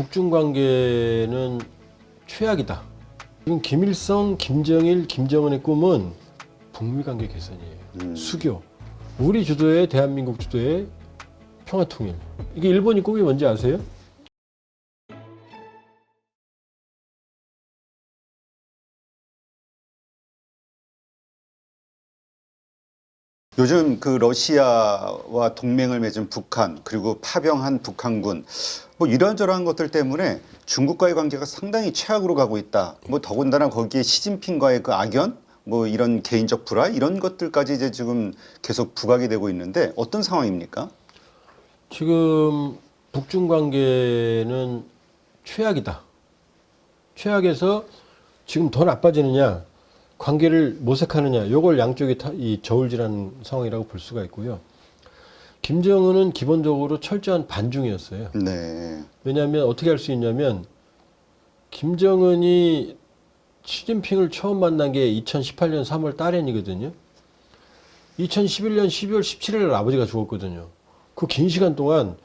북중 관계는 최악이다. 지금 김일성, 김정일, 김정은의 꿈은 북미 관계 개선이에요. 수교. 우리 주도의 대한민국 주도의 평화 통일. 이게 일본이 꿈이 뭔지 아세요? 요즘 그 러시아와 동맹을 맺은 북한, 그리고 파병한 북한군, 뭐 이런저런 것들 때문에 중국과의 관계가 상당히 최악으로 가고 있다. 뭐 더군다나 거기에 시진핑과의 그 악연, 뭐 이런 개인적 불화 이런 것들까지 이제 지금 계속 부각이 되고 있는데 어떤 상황입니까? 지금 북중 관계는 최악이다. 최악에서 지금 더 나빠지느냐, 관계를 모색하느냐, 요걸 양쪽이 이 저울질하는 상황이라고 볼 수가 있고요. 김정은은 기본적으로 철저한 반중이었어요. 네. 왜냐하면 어떻게 할 수 있냐면 김정은이 시진핑을 처음 만난 게 2018년 3월 달엔이거든요. 2011년 12월 17일 날 아버지가 죽었거든요. 그 긴 시간 동안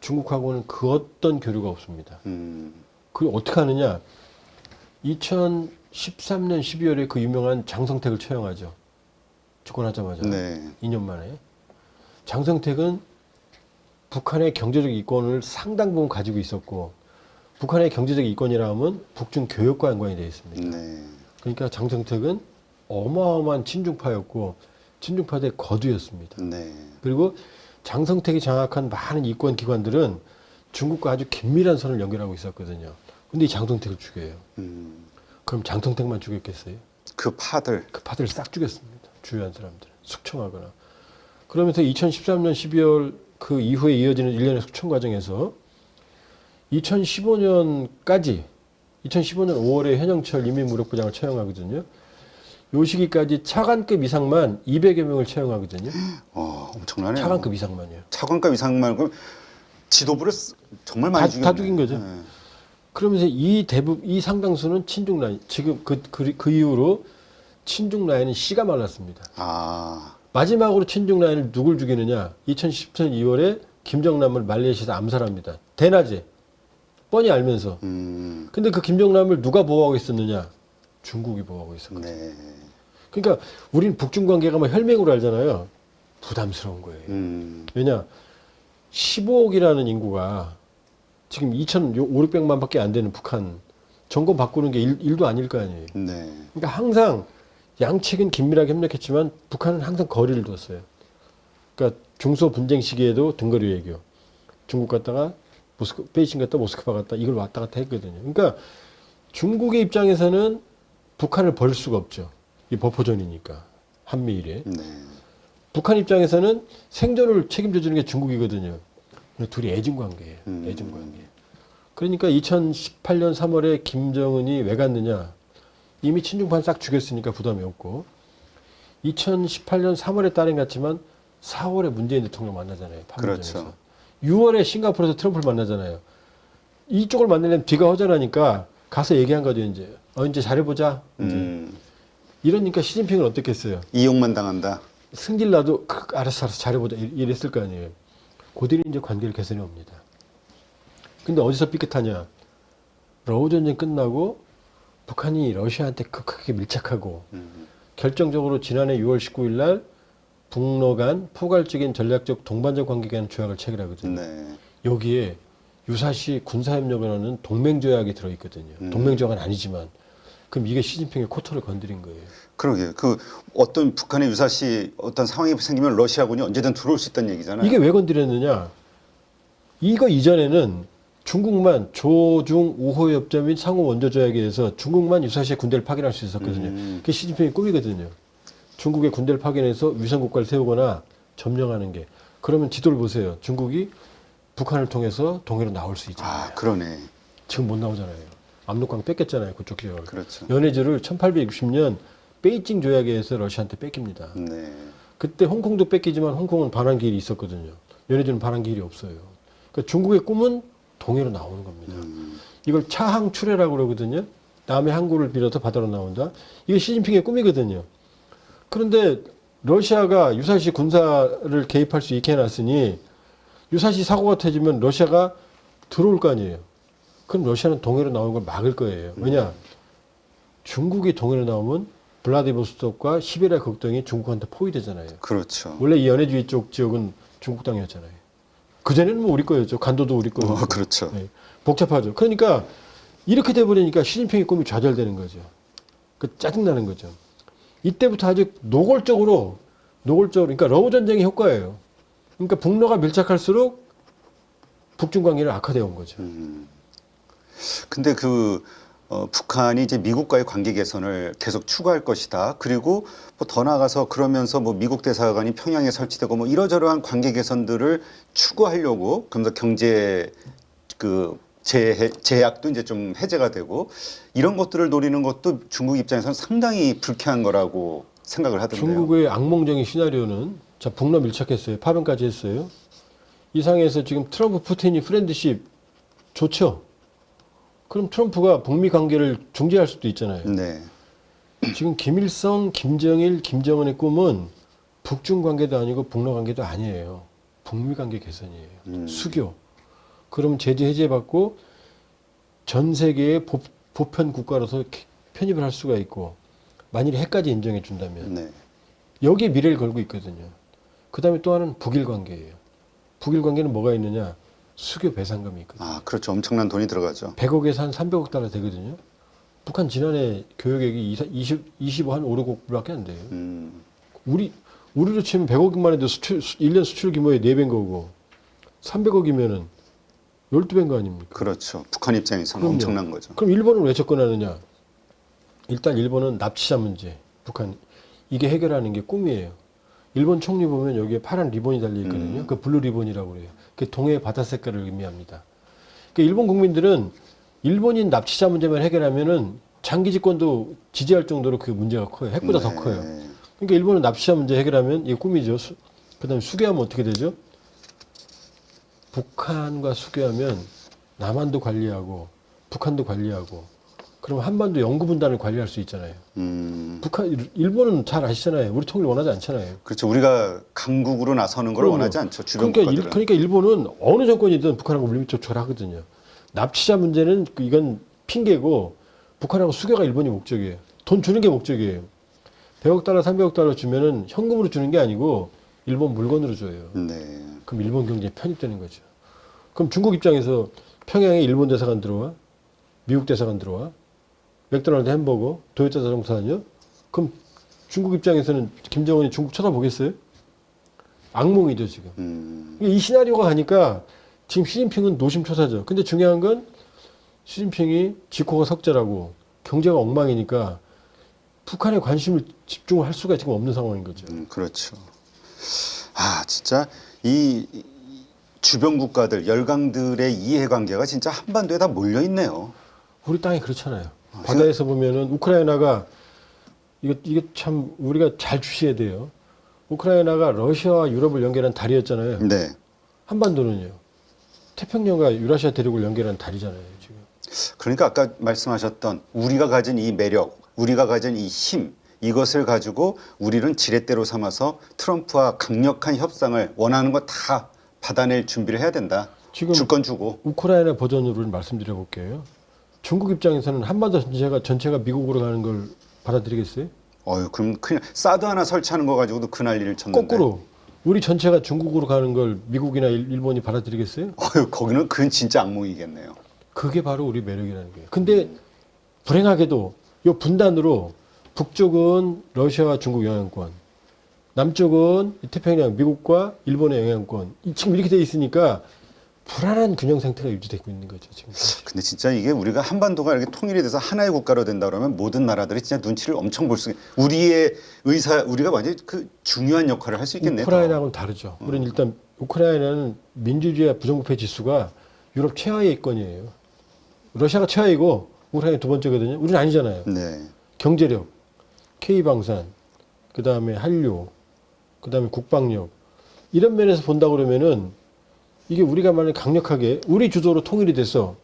중국하고는 그 어떤 교류가 없습니다. 그걸 어떻게 하느냐? 2013년 12월에 그 유명한 장성택을 처형하죠. 집권하자마자. 네. 2년 만에. 장성택은 북한의 경제적 이권을 상당 부분 가지고 있었고, 북한의 경제적 이권이라 하면 북중 교역과 연관이 되어 있습니다. 네. 그러니까 장성택은 어마어마한 친중파였고, 친중파대 거두였습니다. 네. 그리고 장성택이 장악한 많은 이권 기관들은 중국과 아주 긴밀한 선을 연결하고 있었거든요. 근데 이 장성택을 죽여요. 그럼 장성택만 죽였겠어요? 그 파들. 그 파들을 싹 죽였습니다. 주요한 사람들. 숙청하거나. 그러면서 2013년 12월 그 이후에 이어지는 일련의 숙청 과정에서 2015년까지 2015년 5월에 현영철 인민무력부장을 처형하거든요. 요 시기까지 차관급 이상만 200여 명을 처형하거든요. 엄청나네요. 차관급 이상만요. 차관급 이상 말고 지도부를 정말 많이 죽였네. 다 죽인 거죠. 네. 그러면서 이 상당수는 친중 라인. 지금 그 이후로 친중 라인은 씨가 말랐습니다. 아. 마지막으로 친중 라인을 누굴 죽이느냐? 2017년 2월에 김정남을 말레이시아에서 암살합니다. 대낮에. 뻔히 알면서. 근데 그 김정남을 누가 보호하고 있었느냐? 중국이 보호하고 있었거든요. 네. 그러니까 우린 북중 관계가 뭐 혈맹으로 알잖아요. 부담스러운 거예요. 왜냐? 15억이라는 인구가 지금 2,500만 밖에 안 되는 북한 정권 바꾸는 게 일도 아닐 거 아니에요. 네. 그러니까 항상 양측은 긴밀하게 협력했지만 북한은 항상 거리를 뒀어요. 그러니까 중소 분쟁 시기에도 등거리 외교. 중국 갔다가 베이징 갔다 모스크바 갔다 이걸 왔다 갔다 했거든요. 그러니까 중국의 입장에서는 북한을 버릴 수가 없죠. 이 버퍼존이니까 한미일에. 네. 북한 입장에서는 생존을 책임져 주는 게 중국이거든요. 둘이 애증관계예요. 애증관계. 그러니까 2018년 3월에 김정은이 왜 갔느냐. 이미 친중파는 싹 죽였으니까 부담이 없고 2018년 3월에 딸인 같지만 4월에 문재인 대통령 만나잖아요. 판문점에서. 그렇죠. 6월에 싱가포르에서 트럼프를 만나잖아요. 이쪽을 만나려면 뒤가 허전하니까 가서 얘기한 거죠. 이제 잘해보자. 이제. 이러니까 시진핑은 어떻겠어요? 이용만 당한다. 승질 나도 알았어 잘해보자 이랬을 거 아니에요. 그들이 이제 관계를 개선해 옵니다. 근데 어디서 삐끗하냐? 러우 전쟁 끝나고 북한이 러시아한테 극하게 밀착하고 결정적으로 지난해 6월 19일 날 북러 간 포괄적인 전략적 동반적 관계 개선 조약을 체결하거든요. 네. 여기에 유사시 군사협력을 하는 동맹조약이 들어있거든요. 동맹조약은 아니지만 그럼 이게 시진핑의 코털을 건드린 거예요. 그러게. 그 어떤 북한의 유사시 어떤 상황이 생기면 러시아군이 언제든 들어올 수 있다는 얘기잖아요. 이게 왜 건드렸느냐? 이거 이전에는 중국만 조중 우호협조 및 상호 원조 조약에 의해서 중국만 유사시에 군대를 파견할 수 있었거든요. 그게 시진핑의 꿈이거든요. 중국의 군대를 파견해서 위성국가를 세우거나 점령하는 게. 그러면 지도를 보세요. 중국이 북한을 통해서 동해로 나올 수 있잖아요. 아, 그러네. 지금 못 나오잖아요. 압록강 뺏겼잖아요. 그쪽 지역을. 그렇죠. 연해주를 1860년 베이징 조약에 의해서 러시아한테 뺏깁니다. 네. 그때 홍콩도 뺏기지만 홍콩은 반환기일이 있었거든요. 연해주는 반환기일이 없어요. 그러니까 중국의 꿈은 동해로 나오는 겁니다. 이걸 차항출해라고 그러거든요. 남의 항구를 빌어서 바다로 나온다. 이게 시진핑의 꿈이거든요. 그런데 러시아가 유사시 군사를 개입할 수 있게 해놨으니 유사시 사고가 터지면 러시아가 들어올 거 아니에요. 그럼 러시아는 동해로 나오는 걸 막을 거예요. 왜냐? 중국이 동해로 나오면 블라디보스톡과 시베리아 극동이 중국한테 포위되잖아요. 그렇죠. 원래 이 연해주의 쪽 지역은 중국 땅이었잖아요. 그전에는 뭐 우리 거였죠. 간도도 우리 거였고. 그렇죠. 네. 복잡하죠. 그러니까 이렇게 돼버리니까 시진핑의 꿈이 좌절되는 거죠. 그 짜증나는 거죠. 이때부터 아주 노골적으로, 그러니까 러우 전쟁의 효과예요. 그러니까 북러가 밀착할수록 북중 관계는 악화되어 온 거죠. 근데 북한이 이제 미국과의 관계 개선을 계속 추구할 것이다. 그리고 뭐 더 나아가서 그러면서 뭐 미국 대사관이 평양에 설치되고 뭐 이러저러한 관계 개선들을 추구하려고 그러면서 경제 제약도 이제 좀 해제가 되고 이런 것들을 노리는 것도 중국 입장에서는 상당히 불쾌한 거라고 생각을 하던데요. 중국의 악몽적인 시나리오는 자 북러 밀착했어요. 파병까지 했어요. 이 상황에서 지금 트럼프 푸틴이 프렌드십 좋죠. 그럼 트럼프가 북미 관계를 중재할 수도 있잖아요. 네. 지금 김일성, 김정일, 김정은의 꿈은 북중 관계도 아니고 북러 관계도 아니에요. 북미 관계 개선이에요. 수교. 그럼 제재 해제받고 전 세계의 보편 국가로서 편입을 할 수가 있고 만일에 핵까지 인정해 준다면 네. 여기에 미래를 걸고 있거든요. 그 다음에 또 하나는 북일 관계예요. 북일 관계는 뭐가 있느냐? 수교 배상금이 있거든요. 아, 그렇죠. 엄청난 돈이 들어가죠. 100억에서 한 300억 달러 되거든요. 북한 지난해 교역액이 25, 한 5, 6억 불밖에 안 돼요. 우리로 치면 100억만 해도 1년 수출 규모의 4배인 거고 300억이면은 12배인 거 아닙니까? 그렇죠. 북한 입장에서는 그럼요. 엄청난 거죠. 그럼 일본은 왜 접근하느냐? 일단 일본은 납치자 문제, 북한 이게 해결하는 게 꿈이에요. 일본 총리 보면 여기에 파란 리본이 달려 있거든요. 그 블루 리본이라고 그래요. 그 동해의 바다 색깔을 의미합니다. 그러니까 일본 국민들은 일본인 납치자 문제만 해결하면은 장기 집권도 지지할 정도로 그 문제가 커요. 핵보다 더 커요. 그러니까 일본은 납치자 문제 해결하면 이게 꿈이죠. 그다음에 수교하면 어떻게 되죠? 북한과 수교하면 남한도 관리하고 북한도 관리하고 그럼 한반도 영구분단을 관리할 수 있잖아요. 일본은 잘 아시잖아요. 우리 통일 원하지 않잖아요. 그렇죠. 우리가 강국으로 나서는 걸 그럼요. 원하지 않죠. 주변 그러니까, 국가들은. 그러니까 일본은 어느 정권이든 북한하고 물밑 조처를 하거든요. 납치자 문제는 이건 핑계고 북한하고 수교가 일본이 목적이에요. 돈 주는 게 목적이에요. 100억 달러, 300억 달러 주면은 현금으로 주는 게 아니고 일본 물건으로 줘요. 네. 그럼 일본 경제에 편입되는 거죠. 그럼 중국 입장에서 평양에 일본 대사관 들어와, 미국 대사관 들어와, 맥도날드 햄버거, 도요타 자동차는요? 그럼 중국 입장에서는 김정은이 중국 쳐다보겠어요? 악몽이죠, 지금. 이 시나리오가 가니까 지금 시진핑은 노심초사죠. 근데 중요한 건 시진핑이 지코가 석자라고 경제가 엉망이니까 북한에 관심을 집중할 수가 지금 없는 상황인 거죠. 그렇죠. 아, 진짜 이 주변 국가들, 열강들의 이해관계가 진짜 한반도에 다 몰려 있네요. 우리 땅이 그렇잖아요. 바다에서 보면은 우크라이나가 이거 참 우리가 잘 주시해야 돼요. 우크라이나가 러시아와 유럽을 연결한 다리였잖아요. 네. 한반도는요. 태평양과 유라시아 대륙을 연결한 다리잖아요. 지금. 그러니까 아까 말씀하셨던 우리가 가진 이 매력, 우리가 가진 이 힘, 이것을 가지고 우리는 지렛대로 삼아서 트럼프와 강력한 협상을 원하는 거 다 받아낼 준비를 해야 된다. 지금 줄 건 주고. 우크라이나 버전으로 말씀드려 볼게요. 중국 입장에서는 한반도 전체가 미국으로 가는 걸 받아들이겠어요? 그럼 그냥 사드 하나 설치하는 거 가지고도 그 난리를 쳤는데. 거꾸로 우리 전체가 중국으로 가는 걸 미국이나 일본이 받아들이겠어요? 거기는 그건 진짜 악몽이겠네요. 그게 바로 우리 매력이라는 거예요. 근데 불행하게도 이 분단으로 북쪽은 러시아와 중국 영향권, 남쪽은 태평양 미국과 일본의 영향권. 지금 이렇게 돼 있으니까 불안한 균형 상태가 유지되고 있는 거죠. 지금. 근데 진짜 이게 우리가 한반도가 이렇게 통일이 돼서 하나의 국가로 된다 그러면 모든 나라들이 진짜 눈치를 엄청 볼 수 있게 우리의 우리가 완전히 그 중요한 역할을 할 수 있겠네요. 우크라이나하고는 다르죠. 우리는 일단 우크라이나는 민주주의와 부정부패 지수가 유럽 최하위권이에요. 러시아가 최하위고 우크라이나 두 번째거든요. 우리는 아니잖아요. 네. 경제력, K방산, 그 다음에 한류, 그 다음에 국방력 이런 면에서 본다 그러면은 이게 우리가 만약 강력하게 우리 주도로 통일이 됐어.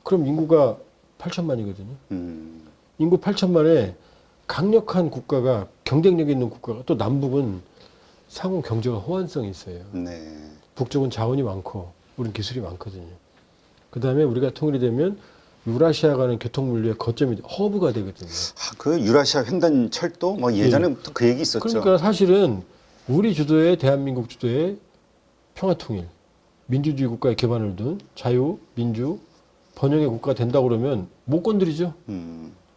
그럼 인구가 8천만이거든요. 인구 8천만에 강력한 국가가 경쟁력 있는 국가가 또 남북은 상호 경제가 호환성이 있어요. 네. 북쪽은 자원이 많고 우리는 기술이 많거든요. 그다음에 우리가 통일이 되면 유라시아 가는 교통물류의 거점이 허브가 되거든요. 그 유라시아 횡단 철도 뭐 예전에부터 그 얘기 있었죠. 그러니까 사실은 우리 주도의 대한민국 주도의 평화통일, 민주주의 국가의 기반을 둔 자유, 민주, 번영의 국가가 된다고 그러면 못 건드리죠.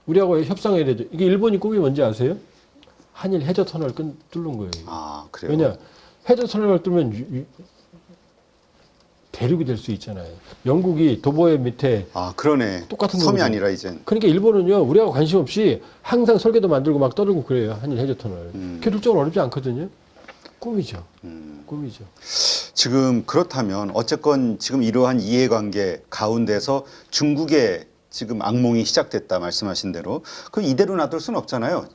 우리하고 협상해야 되죠. 이게 일본이 꿈이 뭔지 아세요? 한일 해저 터널 뚫는 거예요. 아, 그래요? 왜냐? 해저 터널을 뚫으면 대륙이 될 수 있잖아요. 영국이 도보해 밑에 아, 그러네. 똑같은 섬이 거거든요. 아니라 이젠. 그러니까 일본은요, 우리하고 관심 없이 항상 설계도 만들고 막 떠들고 그래요. 한일 해저 터널. 기술적으로 어렵지 않거든요. 꿈이죠. 꿈이죠. 지금 그렇다면 어쨌건 지금 이러한 이해관계 가운데서 중국의 지금 악몽이 시작됐다 말씀하신 대로 그 이대로 놔둘 수는 없잖아요.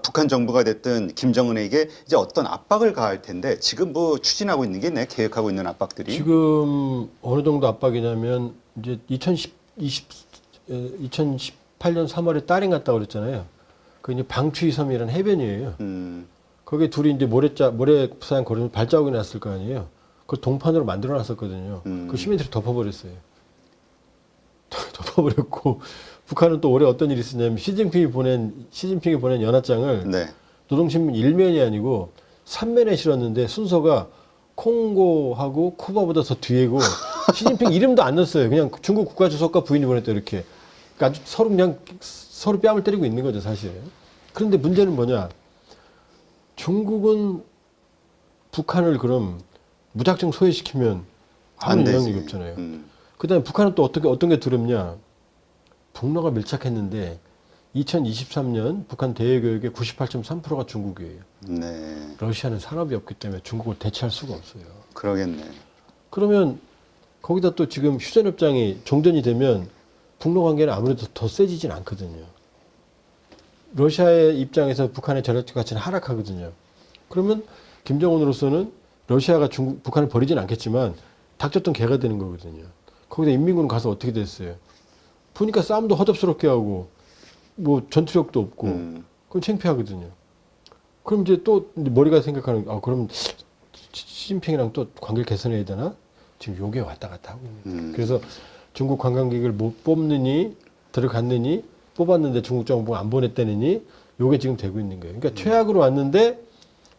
북한 정부가 됐든 김정은에게 이제 어떤 압박을 가할 텐데 지금 뭐 추진하고 있는 게 있나요? 계획하고 있는 압박들이? 지금 어느 정도 압박이냐면 이제 2018년 3월에 딸인 갔다고 그랬잖아요. 그 이제 방추이섬이라는 해변이에요. 거기에 둘이 이제 모래사장 걸으면 발자국이 났을 거 아니에요. 그걸 동판으로 만들어 놨었거든요. 그 시멘트를 덮어버렸어요. 덮어버렸고, 북한은 또 올해 어떤 일이 있었냐면, 시진핑이 보낸 연합장을 네. 노동신문 1면이 아니고 3면에 실었는데 순서가 콩고하고 쿠바보다 더 뒤에고, 시진핑 이름도 안 넣었어요. 그냥 중국 국가주석과 부인이 보냈다, 이렇게. 그러니까 아주 서로 뺨을 때리고 있는 거죠, 사실. 그런데 문제는 뭐냐. 중국은 북한을 그럼 무작정 소외시키면 아무 영향력이 없잖아요. 그 다음에 북한은 또 어떤 게 두렵냐. 북러가 밀착했는데 2023년 북한 대외교역의 98.3%가 중국이에요. 네. 러시아는 산업이 없기 때문에 중국을 대체할 수가 없어요. 그러겠네. 그러면 거기다 또 지금 휴전협정이 종전이 되면 북러 관계는 아무래도 더 세지진 않거든요. 러시아의 입장에서 북한의 전략적 가치는 하락하거든요. 그러면 김정은으로서는 러시아가 북한을 버리진 않겠지만 닥쳤던 개가 되는 거거든요. 거기다 인민군은 가서 어떻게 됐어요? 보니까 싸움도 허접스럽게 하고 뭐 전투력도 없고 그건 창피하거든요. 그럼 이제 또 머리가 생각하는 그럼 시진핑이랑 또 관계를 개선해야 되나? 지금 요게 왔다 갔다 하고 있는 거예요. 그래서 중국 관광객을 못 뽑느니 들어갔느니 뽑았는데 중국 정부가 안 보냈다느니 요게 지금 되고 있는 거예요. 그러니까 최악으로 왔는데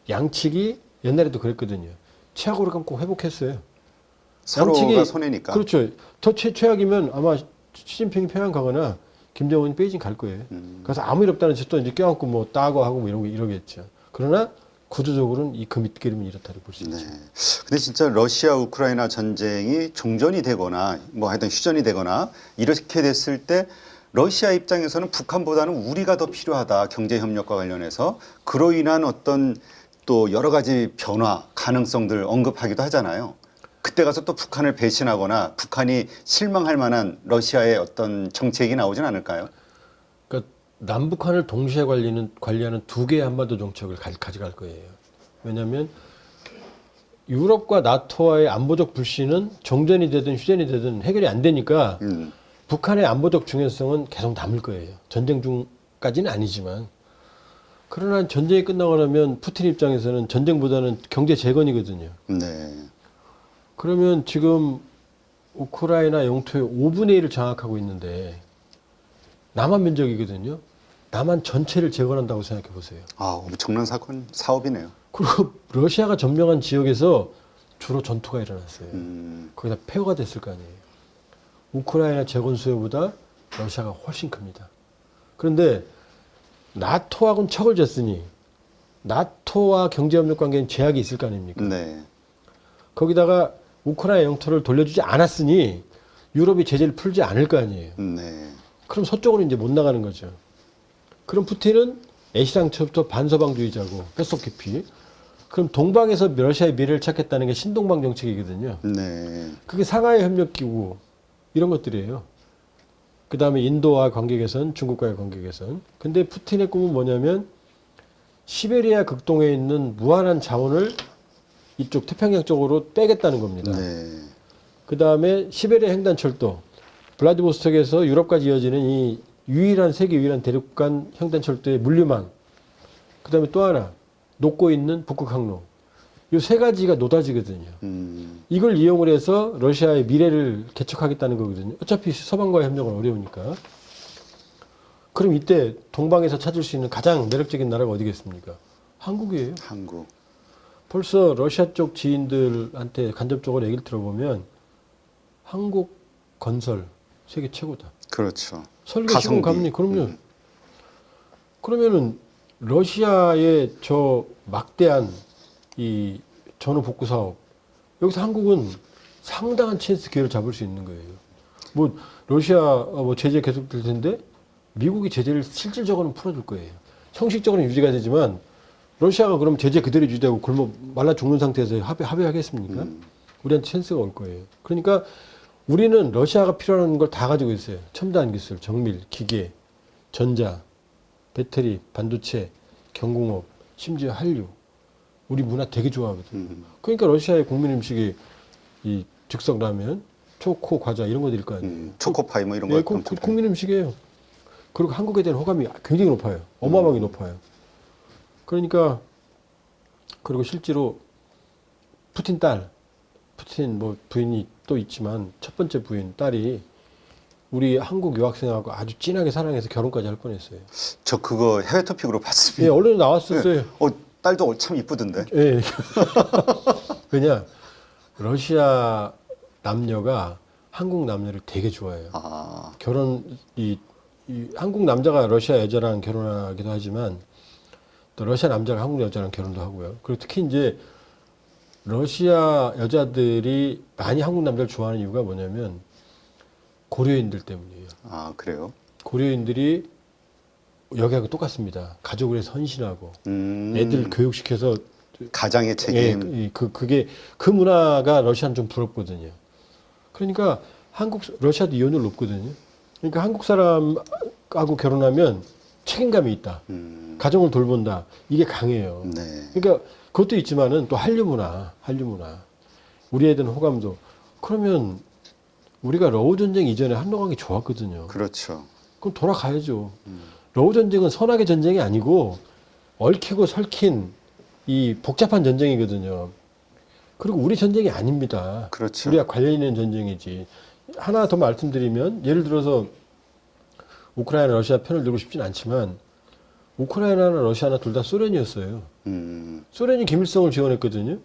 양측이 옛날에도 그랬거든요. 최악으로 가면 꼭 회복했어요. 서로가 손해니까. 그렇죠. 더 최악이면 아마 시진핑이 평양 가거나 김정은이 베이징 갈 거예요. 그래서 아무 일 없다는 짓도 이제 껴안고 뭐 따고 하고 뭐 이러겠죠. 그러나 구조적으로는 이 그 밑그림은 이렇다고 볼 수 있죠. 네. 근데 진짜 러시아 우크라이나 전쟁이 종전이 되거나 뭐 하여튼 휴전이 되거나 이렇게 됐을 때 러시아 입장에서는 북한보다는 우리가 더 필요하다. 경제 협력과 관련해서 그로 인한 어떤 또 여러 가지 변화 가능성들 언급하기도 하잖아요. 그때 가서 또 북한을 배신하거나 북한이 실망할 만한 러시아의 어떤 정책이 나오진 않을까요? 그러니까 남북한을 동시에 관리하는 두 개의 한반도 정책을 가져갈 거예요. 왜냐하면 유럽과 나토와의 안보적 불신은 정전이 되든 휴전이 되든 해결이 안 되니까 북한의 안보적 중요성은 계속 남을 거예요. 전쟁 중까지는 아니지만. 그러나 전쟁이 끝나고 나면 푸틴 입장에서는 전쟁보다는 경제 재건이거든요. 네. 그러면 지금 우크라이나 영토의 5분의 1을 장악하고 있는데 남한 면적이거든요. 남한 전체를 재건한다고 생각해 보세요. 엄청난 사업이네요. 그리고 러시아가 점령한 지역에서 주로 전투가 일어났어요. 거기다 폐허가 됐을 거 아니에요. 우크라이나 재건 수요보다 러시아가 훨씬 큽니다. 그런데 나토하고는 척을 졌으니 나토와 경제협력 관계는 제약이 있을 거 아닙니까? 네. 거기다가 우크라이나 영토를 돌려주지 않았으니 유럽이 제재를 풀지 않을 거 아니에요. 네. 그럼 서쪽으로 이제 못 나가는 거죠. 그럼 푸틴은 애시당초부터 반서방주의자고 뼛속 깊이. 그럼 동방에서 러시아의 미래를 찾겠다는 게 신동방 정책이거든요. 네. 그게 상하이 협력기구 이런 것들이에요. 그 다음에 인도와 관계 개선, 중국과의 관계 개선. 근데 푸틴의 꿈은 뭐냐면 시베리아 극동에 있는 무한한 자원을 이쪽 태평양 쪽으로 빼겠다는 겁니다. 네. 그 다음에 시베리아 횡단철도, 블라디보스톡에서 유럽까지 이어지는 이 세계 유일한 대륙간 횡단철도의 물류망. 그 다음에 또 하나, 녹고 있는 북극 항로. 이 세 가지가 노다지거든요. 이걸 이용을 해서 러시아의 미래를 개척하겠다는 거거든요. 어차피 서방과의 협력은 어려우니까. 그럼 이때 동방에서 찾을 수 있는 가장 매력적인 나라가 어디겠습니까? 한국이에요. 한국. 벌써 러시아 쪽 지인들한테 간접적으로 얘기를 들어보면 한국 건설 세계 최고다. 그렇죠. 설계 가성비. 시공 감리. 그럼요. 그러면은 러시아의 저 막대한 이 전후 복구 사업 여기서 한국은 상당한 찬스 기회를 잡을 수 있는 거예요. 뭐 러시아 뭐 제재 계속 될 텐데 미국이 제재를 실질적으로는 풀어줄 거예요. 형식적으로는 유지가 되지만 러시아가 그럼 제재 그대로 유지되고 굶어 말라 죽는 상태에서 합의하겠습니까? 우리한테 찬스가 올 거예요. 그러니까 우리는 러시아가 필요한 걸 다 가지고 있어요. 첨단 기술, 정밀, 기계, 전자, 배터리, 반도체, 경공업, 심지어 한류. 우리 문화 되게 좋아하거든. 그러니까 러시아의 국민 음식이 이 즉석 라면, 초코, 과자 이런 것들일 거 아니에요. 초코파이 뭐 이런 네, 거. 국민 음식이에요. 그리고 한국에 대한 호감이 굉장히 높아요. 어마어마하게 높아요. 그러니까 그리고 실제로 푸틴 딸, 푸틴 뭐 부인이 또 있지만 첫 번째 부인 딸이 우리 한국 유학생하고 아주 진하게 사랑해서 결혼까지 할 뻔했어요. 저 그거 해외 토픽으로 봤습니다. 예, 언론에 나왔었어요. 딸도 참 이쁘던데. 예. 왜냐 러시아 남녀가 한국 남녀를 되게 좋아해요. 아, 이 한국 남자가 러시아 여자랑 결혼하기도 하지만 또 러시아 남자가 한국 여자랑 결혼도 하고요. 그리고 특히 이제 러시아 여자들이 많이 한국 남자를 좋아하는 이유가 뭐냐면 고려인들 때문이에요. 아 그래요? 고려인들이 여기하고 똑같습니다. 가족을 위해서 헌신하고 애들 교육시켜서 가장의 책임. 예, 그게 그 문화가 러시아는 좀 부럽거든요. 그러니까 러시아도 이혼율 높거든요. 그러니까 한국 사람하고 결혼하면 책임감이 있다. 가정을 돌본다. 이게 강해요. 네. 그러니까 그것도 있지만은 또 한류 문화. 우리 애들은 호감도. 그러면 우리가 러우 전쟁 이전에 한러강이 좋았거든요. 그렇죠. 그럼 돌아가야죠. 러우 전쟁은 선악의 전쟁이 아니고 얽히고 설킨 이 복잡한 전쟁이거든요. 그리고 우리 전쟁이 아닙니다. 그렇죠. 우리가 관련 있는 전쟁이지. 하나 더 말씀드리면 예를 들어서 우크라이나 러시아 편을 들고 싶진 않지만 우크라이나나 러시아나 둘 다 소련이었어요. 소련이 김일성을 지원했거든요.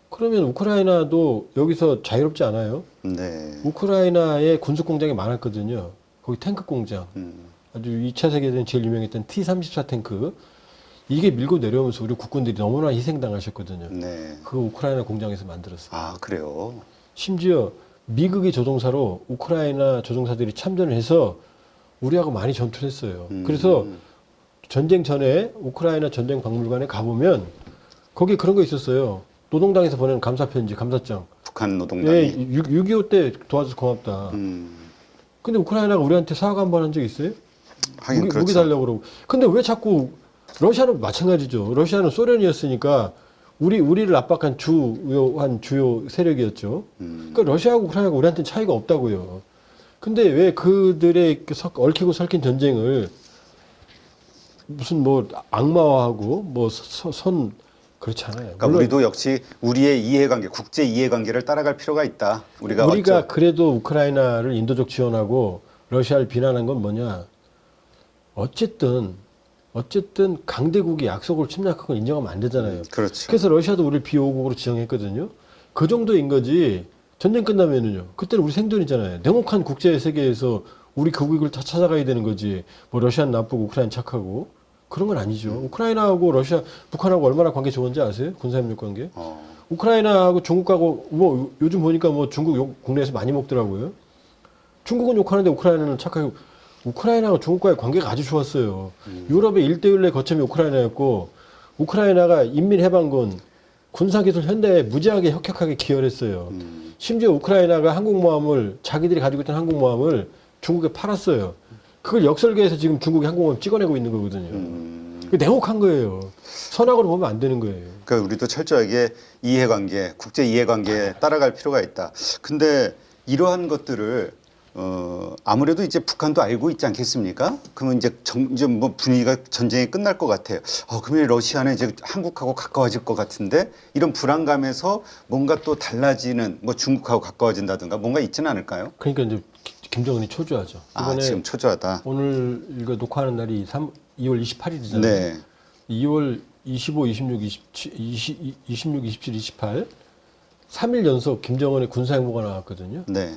그러면 우크라이나도 여기서 자유롭지 않아요. 네. 우크라이나에 군수 공장이 많았거든요. 거기 탱크 공장. 아주 2차 세계대전 제일 유명했던 T-34 탱크. 이게 밀고 내려오면서 우리 국군들이 너무나 희생당하셨거든요. 네. 그 우크라이나 공장에서 만들었어요. 아 그래요? 심지어 미국의 조종사로 우크라이나 조종사들이 참전을 해서 우리하고 많이 전투를 했어요. 그래서 전쟁 전에 우크라이나 전쟁 박물관에 가보면 거기 그런 거 있었어요. 노동당에서 보낸 감사편지, 감사장. 북한 노동당이. 예, 6.25 때 도와줘서 고맙다. 근데 우크라이나가 우리한테 사과 한 번 한 적 있어요? 하긴 그렇죠. 무기 달라고 그러고. 근데 왜 자꾸 러시아는 마찬가지죠. 러시아는 소련이었으니까 우리를 압박한 주요 세력이었죠. 그러니까 러시아하고 우크라이나가 우리한테는 차이가 없다고요. 근데 왜 그들의 얽히고 설킨 전쟁을 무슨 뭐 악마화하고 뭐 그렇지 않아요. 그러니까 우리도 역시 우리의 이해관계, 국제 이해관계를 따라갈 필요가 있다. 우리가 그래도 우크라이나를 인도적 지원하고 러시아를 비난한 건 뭐냐? 어쨌든 강대국이 약속을 침략한 건 인정하면 안 되잖아요. 그렇죠. 그래서 러시아도 우리를 비호국으로 지정했거든요. 그 정도인 거지. 전쟁 끝나면은요. 그때는 우리 생존이잖아요. 냉혹한 국제 세계에서 우리 교국을 다 찾아가야 되는 거지. 뭐 러시아는 나쁘고 우크라이나 착하고 그런 건 아니죠. 우크라이나하고 러시아, 북한하고 얼마나 관계 좋은지 아세요? 군사협력 관계. 우크라이나하고 중국하고 뭐 요즘 보니까 뭐 중국 욕 국내에서 많이 먹더라고요. 중국은 욕하는데 우크라이나는 착하고 우크라이나가 중국과의 관계가 아주 좋았어요. 유럽의 1대1의 거점이 우크라이나였고 우크라이나가 인민해방군 군사기술 현대에 무지하게 혁혁하게 기여를 했어요. 심지어 우크라이나가 항공모함을 자기들이 가지고 있던 항공모함을 중국에 팔았어요. 그걸 역설계해서 지금 중국이 항공모함 찍어내고 있는 거거든요. 그게 냉혹한 거예요. 선악으로 보면 안 되는 거예요. 그러니까 우리도 철저하게 이해관계, 국제 이해관계에 따라갈 필요가 있다. 근데 이러한 것들을 아무래도 이제 북한도 알고 있지 않겠습니까? 그러면 이제 뭐 분위기가 전쟁이 끝날 것 같아요. 그러면 러시아는 이제 한국하고 가까워질 것 같은데 이런 불안감에서 뭔가 또 달라지는 뭐 중국하고 가까워진다든가 뭔가 있지는 않을까요? 그러니까 이제 김정은이 초조하죠. 이번에 지금 초조하다. 오늘 이거 녹화하는 날이 2월 28일이잖아요. 네. 2월 25, 26, 26, 27, 28 3일 연속 김정은의 군사행보가 나왔거든요. 네.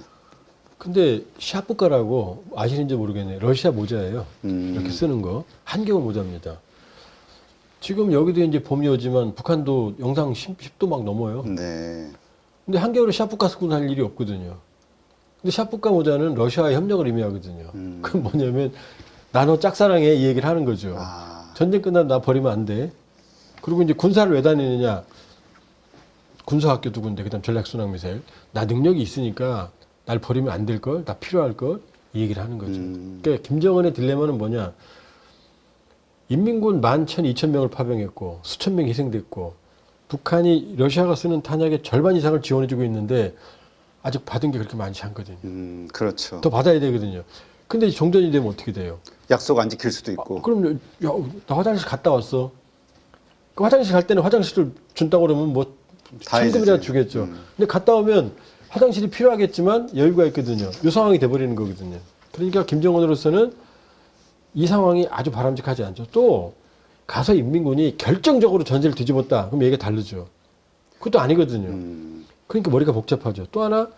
근데 샤프가라고 아시는지 모르겠네요. 러시아 모자예요. 이렇게 쓰는 거. 한겨울 모자입니다. 지금 여기도 이제 봄이 오지만 북한도 영상 10도 막 넘어요. 네. 근데 한겨울에 샤프가 쓰고 할 일이 없거든요. 근데 샤프가 모자는 러시아의 협력을 의미하거든요. 그건 뭐냐면 나 너 짝사랑해 이 얘기를 하는 거죠. 전쟁 끝나면 나 버리면 안 돼. 그리고 이제 군사를 왜 다니느냐. 군사학교 두 군데, 그 다음 전략순항미사일. 나 능력이 있으니까 날 버리면 안 될 걸, 나 필요할 걸, 이 얘기를 하는 거죠. 그러니까 김정은의 딜레마는 뭐냐. 인민군 11,000, 2,000명을 파병했고, 수천 명이 희생됐고, 북한이 러시아가 쓰는 탄약의 절반 이상을 지원해주고 있는데, 아직 받은 게 그렇게 많지 않거든요. 그렇죠. 더 받아야 되거든요. 근데 종전이 되면 어떻게 돼요? 약속 안 지킬 수도 있고. 그럼, 야, 나 화장실 갔다 왔어. 그 화장실 갈 때는 화장실을 준다고 그러면 뭐, 다 천금이라도 해주지. 주겠죠. 근데 갔다 오면 화장실이 필요하겠지만 여유가 있거든요. 이 상황이 돼버리는 거거든요. 그러니까 김정은으로서는 이 상황이 아주 바람직하지 않죠. 또 가서 인민군이 결정적으로 전세를 뒤집었다. 그럼 얘기가 다르죠. 그것도 아니거든요. 그러니까 머리가 복잡하죠. 또 하나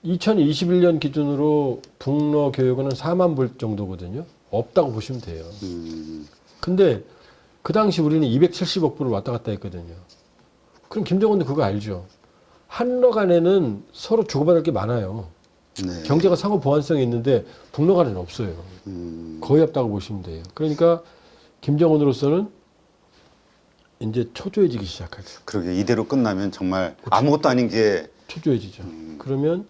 2021년 기준으로 북러 교역은 4만 불 정도거든요. 없다고 보시면 돼요. 근데 그 당시 우리는 270억 불을 왔다 갔다 했거든요. 그럼 김정은도 그거 알죠. 한러 간에는 서로 주고받을 게 많아요. 네. 경제가 상호 보완성이 있는데 북러 간에는 없어요. 거의 없다고 보시면 돼요. 그러니까 김정은으로서는 이제 초조해지기 시작하죠. 그러게 이대로 끝나면 정말 아무것도 아닌 게 초조해지죠. 그러면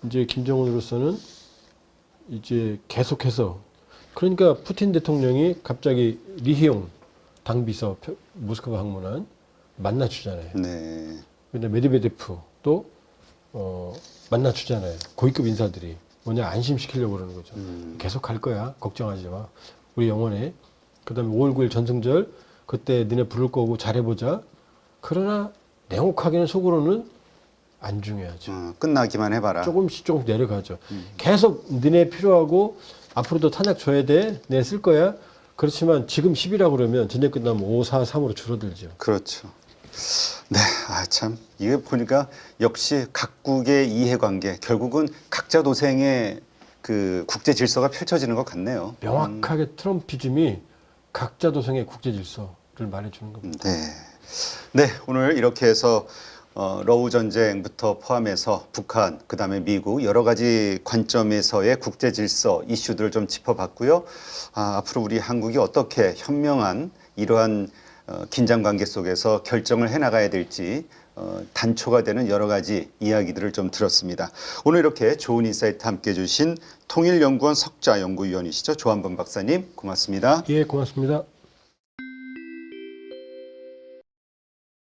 이제 김정은으로서는 이제 계속해서 그러니까 푸틴 대통령이 갑자기 리히용 당비서 모스크바 방문한 만나주잖아요. 네. 근데 메드베데프도 만나주잖아요. 고위급 인사들이 뭐냐 안심시키려고 그러는 거죠. 계속 갈 거야. 걱정하지 마. 우리 영원해. 그다음에 5월 9일 전승절 그때 너네 부를 거고 잘해보자. 그러나 냉혹하게는 속으로는 안 중요하죠. 끝나기만 해봐라. 조금씩 내려가죠. 계속 너네 필요하고 앞으로도 탄약 줘야 돼. 내 쓸 거야. 그렇지만 지금 10이라고 그러면 전쟁 끝나면 5, 4, 3으로 줄어들죠. 그렇죠. 네, 참 이게 보니까 역시 각국의 이해관계 결국은 각자 도생의 그 국제 질서가 펼쳐지는 것 같네요. 명확하게 트럼피즘이 각자 도생의 국제 질서를 말해주는 겁니다. 네, 네 오늘 이렇게 해서 러우 전쟁부터 포함해서 북한, 그다음에 미국 여러 가지 관점에서의 국제 질서 이슈들을 좀 짚어봤고요. 앞으로 우리 한국이 어떻게 현명한 이러한 긴장 관계 속에서 결정을 해나가야 될지 단초가 되는 여러 가지 이야기들을 좀 들었습니다. 오늘 이렇게 좋은 인사이트 함께 해주신 통일연구원 석좌 연구위원이시죠. 조한범 박사님 고맙습니다. 예, 고맙습니다.